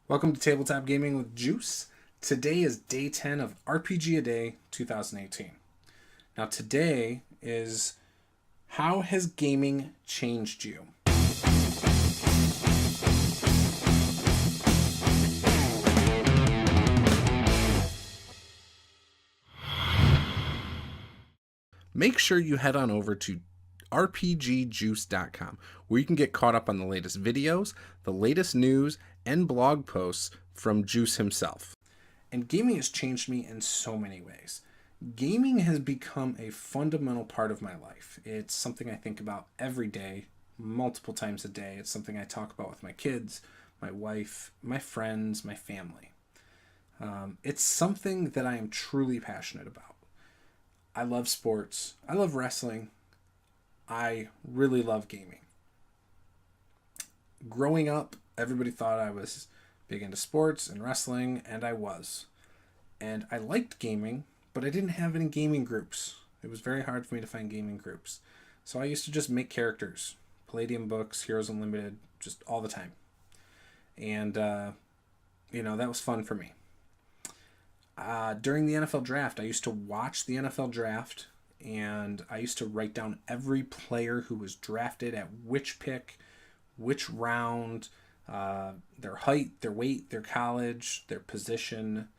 Welcome to Tabletop Gaming with Juice. Today is day 10 of RPG A Day 2018. Now today is how has gaming changed you? Make sure you head on over to rpgjuice.com where you can get caught up on the latest videos, the latest news, and blog posts from Juice himself. And gaming has changed me in so many ways. Gaming has become a fundamental part of my life. It's something I think about every day, multiple times a day. It's something I talk about with my kids, my wife, my friends, my family. It's something that I am truly passionate about. I love sports. I love wrestling. I really love gaming. Growing up, everybody thought I was big into sports and wrestling, and I was. And I liked gaming, but I didn't have any gaming groups. It was very hard for me to find gaming groups. So I used to just make characters. Palladium books, Heroes Unlimited, just all the time. And, that was fun for me. During the NFL draft, I used to watch the NFL draft, and I used to write down every player who was drafted at which pick, which round, their height, their weight, their college, their position,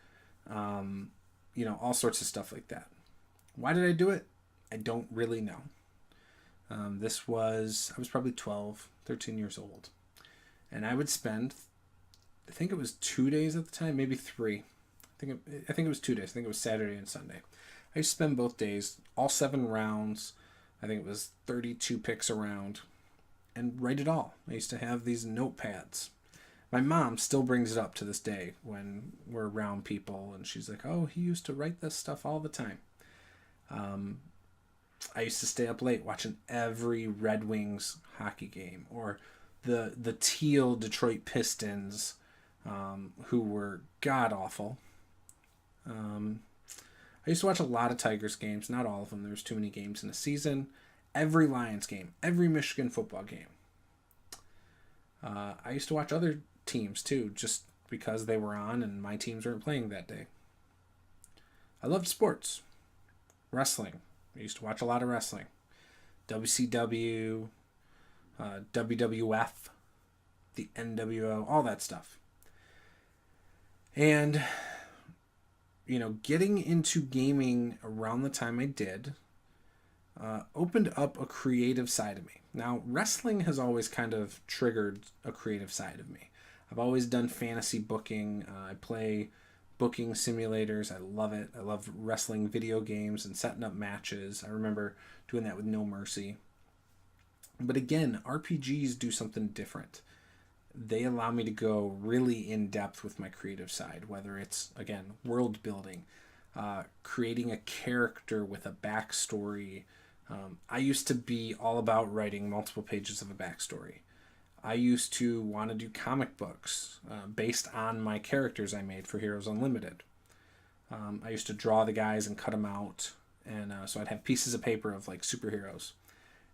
all sorts of stuff like that. Why did I do it? I don't really know. I was probably 12, 13 years old. And I would spend, I think it was 2 days at the time, maybe 3. I think it was 2 days. I think it was Saturday and Sunday. I used to spend both days, all 7 rounds. I think it was 32 picks a round, and write it all. I used to have these notepads. My mom still brings it up to this day when we're around people, and she's like, "Oh, he used to write this stuff all the time." I used to stay up late watching every Red Wings hockey game, or the teal Detroit Pistons, who were god awful. I used to watch a lot of Tigers games, not all of them. There was too many games in a season. Every Lions game, every Michigan football game. I used to watch other teams too, just because they were on and my teams weren't playing that day. I loved sports. Wrestling. I used to watch a lot of wrestling. WCW, WWF, the NWO, all that stuff. And getting into gaming around the time I did opened up a creative side of me. Now, wrestling has always kind of triggered a creative side of me. I've always done fantasy booking. I play booking simulators. I love it. I love wrestling video games and setting up matches. I remember doing that with No Mercy. But again, RPGs do something different. They allow me to go really in depth with my creative side, whether it's, again, world building, creating a character with a backstory. I used to be all about writing multiple pages of a backstory. I used to want to do comic books based on my characters I made for Heroes Unlimited. I used to draw the guys and cut them out, and so I'd have pieces of paper of like superheroes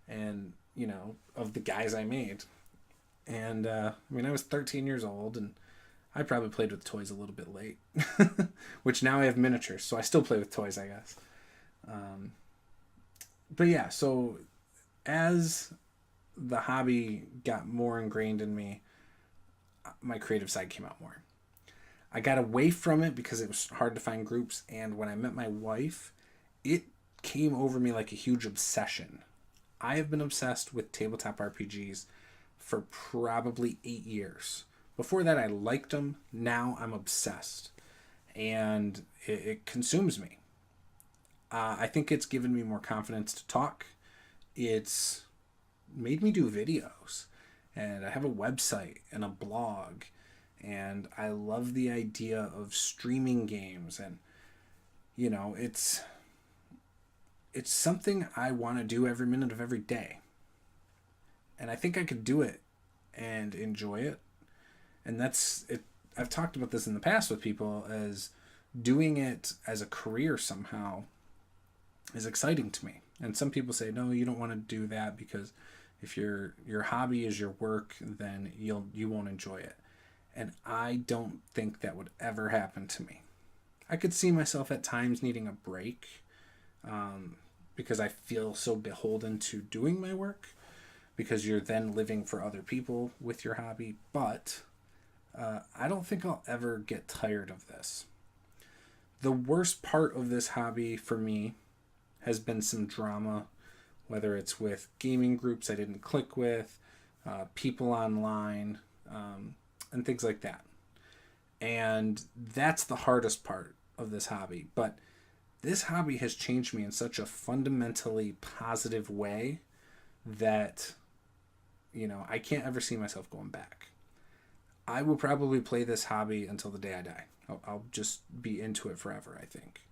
and, of the guys I made. And I was 13 years old, and I probably played with toys a little bit late, which now I have miniatures, so I still play with toys, I guess. But yeah, so as the hobby got more ingrained in me, my creative side came out more. I got away from it because it was hard to find groups, and when I met my wife, it came over me like a huge obsession. I have been obsessed with tabletop RPGs for probably 8 years. Before that, I liked them. Now I'm obsessed. And it consumes me. I think it's given me more confidence to talk. It's made me do videos. And I have a website and a blog. And I love the idea of streaming games. And, it's something I want to do every minute of every day. And I think I could do it and enjoy it. And that's it. I've talked about this in the past with people as doing it as a career somehow is exciting to me. And some people say, no, you don't want to do that because if your hobby is your work, then you won't enjoy it. And I don't think that would ever happen to me. I could see myself at times needing a break, because I feel so beholden to doing my work, because you're then living for other people with your hobby. But I don't think I'll ever get tired of this. The worst part of this hobby for me has been some drama, whether it's with gaming groups I didn't click with, people online, and things like that. And that's the hardest part of this hobby. But this hobby has changed me in such a fundamentally positive way that, I can't ever see myself going back. I will probably play this hobby until the day I die. I'll just be into it forever, I think.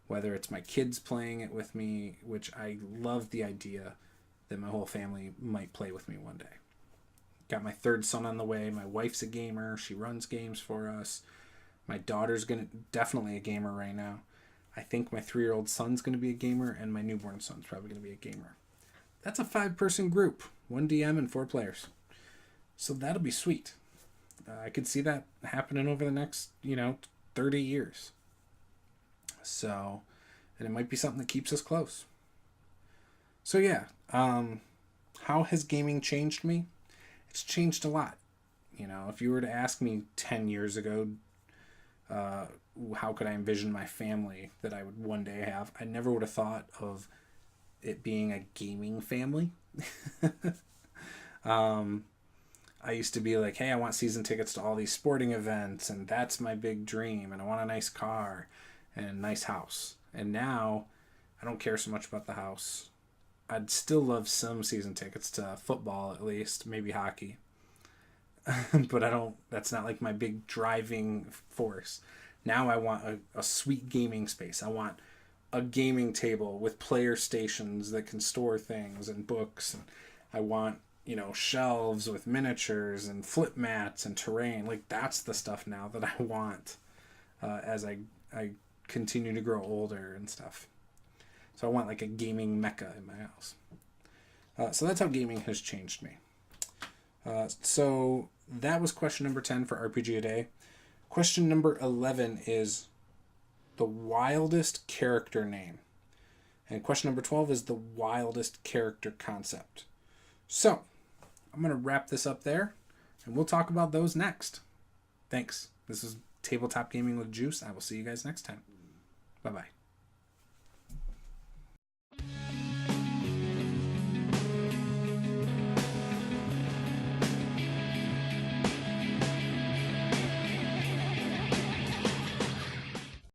Whether it's my kids playing it with me, which I love the idea that my whole family might play with me one day. Got my third son on the way. My wife's a gamer. She runs games for us. My daughter's definitely a gamer right now. I think my 3-year-old son's going to be a gamer, and my newborn son's probably going to be a gamer. That's a 5-person group. 1 DM and 4 players. So that'll be sweet. I could see that happening over the next, 30 years. So, and it might be something that keeps us close. So yeah, how has gaming changed me? It's changed a lot. If you were to ask me 10 years ago, how could I envision my family that I would one day have, I never would have thought of it being a gaming family. I used to be like, hey, I want season tickets to all these sporting events, and that's my big dream, and I want a nice car and a nice house. And now I don't care so much about the house. I'd still love some season tickets to football, at least, maybe hockey. But that's not like my big driving force. Now I want a sweet gaming space. I want a gaming table with player stations that can store things and books. And I want, shelves with miniatures and flip mats and terrain. Like, that's the stuff now that I want as I continue to grow older and stuff. So I want like a gaming mecca in my house. So that's how gaming has changed me. So that was question number 10 for RPG a Day. Question number 11 is the wildest character name. And question number 12 is the wildest character concept. So I'm going to wrap this up there, and we'll talk about those next. Thanks. This is Tabletop Gaming with Juice. I will see you guys next time. Bye-bye.